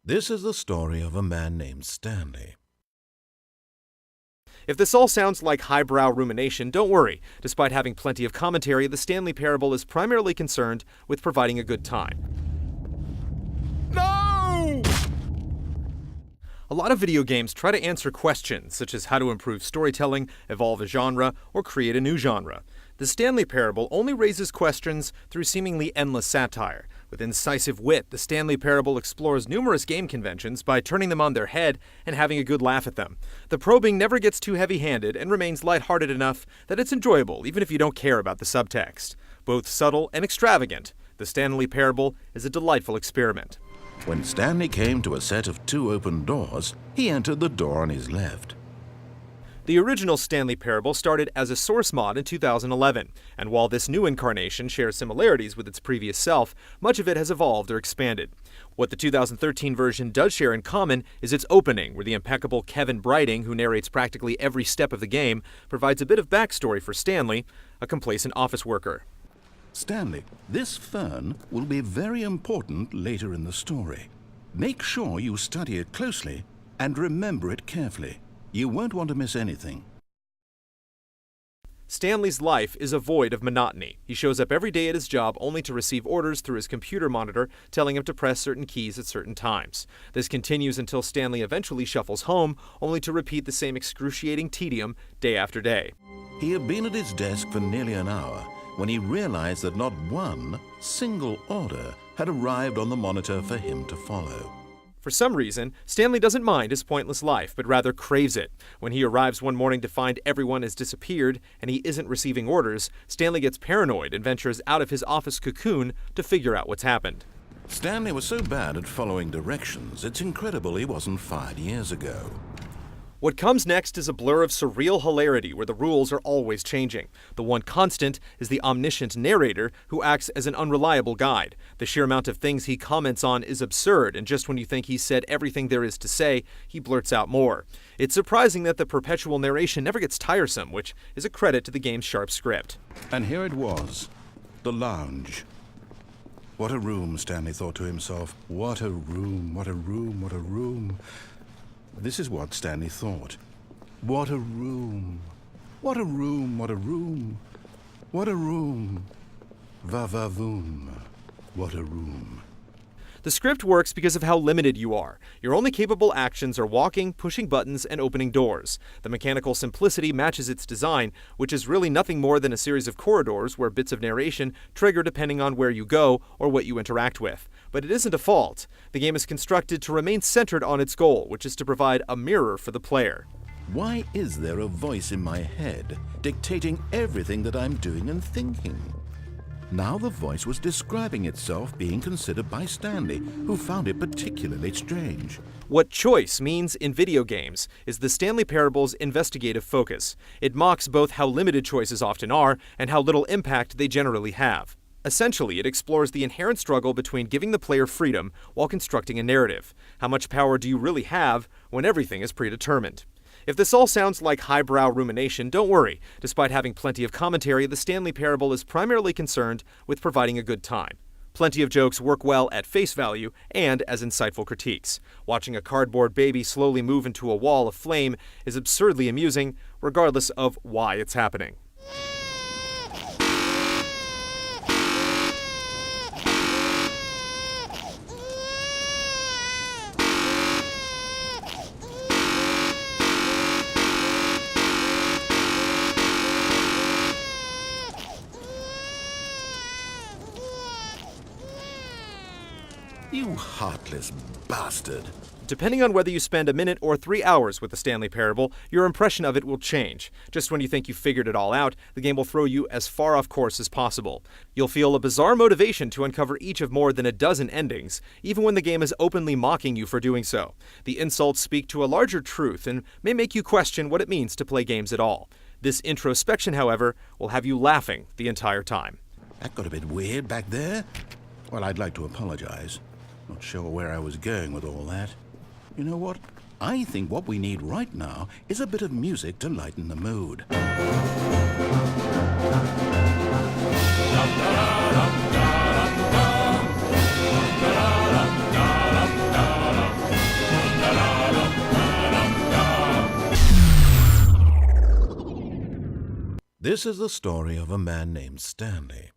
This is the story of a man named Stanley. If this all sounds like highbrow rumination, don't worry. Despite having plenty of commentary, the Stanley Parable is primarily concerned with providing a good time. No! A lot of video games try to answer questions, such as how to improve storytelling, evolve a genre, or create a new genre. The Stanley Parable only raises questions through seemingly endless satire. With incisive wit, the Stanley Parable explores numerous game conventions by turning them on their head and having a good laugh at them. The probing never gets too heavy-handed and remains lighthearted enough that it's enjoyable even if you don't care about the subtext. Both subtle and extravagant, the Stanley Parable is a delightful experiment. When Stanley came to a set of 2 open doors, he entered the door on his left. The original Stanley Parable started as a source mod in 2011, and while this new incarnation shares similarities with its previous self, much of it has evolved or expanded. What the 2013 version does share in common is its opening, where the impeccable Kevin Brighting, who narrates practically every step of the game, provides a bit of backstory for Stanley, a complacent office worker. Stanley, this fern will be very important later in the story. Make sure you study it closely and remember it carefully. You won't want to miss anything. Stanley's life is a void of monotony. He shows up every day at his job only to receive orders through his computer monitor telling him to press certain keys at certain times. This continues until Stanley eventually shuffles home, only to repeat the same excruciating tedium day after day. He had been at his desk for nearly an hour when he realized that not one single order had arrived on the monitor for him to follow. For some reason, Stanley doesn't mind his pointless life, but rather craves it. When he arrives one morning to find everyone has disappeared and he isn't receiving orders, Stanley gets paranoid and ventures out of his office cocoon to figure out what's happened. Stanley was so bad at following directions, it's incredible he wasn't fired years ago. What comes next is a blur of surreal hilarity where the rules are always changing. The one constant is the omniscient narrator who acts as an unreliable guide. The sheer amount of things he comments on is absurd, and just when you think he's said everything there is to say, he blurts out more. It's surprising that the perpetual narration never gets tiresome, which is a credit to the game's sharp script. And here it was, the lounge. What a room, Stanley thought to himself. What a room, what a room, what a room. This is what Stanley thought. What a room. What a room, what a room. What a room. Va-va-voom. What a room. The script works because of how limited you are. Your only capable actions are walking, pushing buttons, and opening doors. The mechanical simplicity matches its design, which is really nothing more than a series of corridors where bits of narration trigger depending on where you go or what you interact with. But it isn't a fault. The game is constructed to remain centered on its goal, which is to provide a mirror for the player. Why is there a voice in my head dictating everything that I'm doing and thinking? Now the voice was describing itself being considered by Stanley, who found it particularly strange. What choice means in video games is the Stanley Parable's investigative focus. It mocks both how limited choices often are and how little impact they generally have. Essentially, it explores the inherent struggle between giving the player freedom while constructing a narrative. How much power do you really have when everything is predetermined? If this all sounds like highbrow rumination, don't worry. Despite having plenty of commentary, the Stanley Parable is primarily concerned with providing a good time. Plenty of jokes work well at face value and as insightful critiques. Watching a cardboard baby slowly move into a wall of flame is absurdly amusing, regardless of why it's happening. You heartless bastard. Depending on whether you spend a minute or 3 hours with the Stanley Parable, your impression of it will change. Just when you think you've figured it all out, the game will throw you as far off course as possible. You'll feel a bizarre motivation to uncover each of more than a dozen endings, even when the game is openly mocking you for doing so. The insults speak to a larger truth and may make you question what it means to play games at all. This introspection, however, will have you laughing the entire time. That got a bit weird back there. Well, I'd like to apologize. Not sure where I was going with all that. You know what? I think what we need right now is a bit of music to lighten the mood. This is the story of a man named Stanley.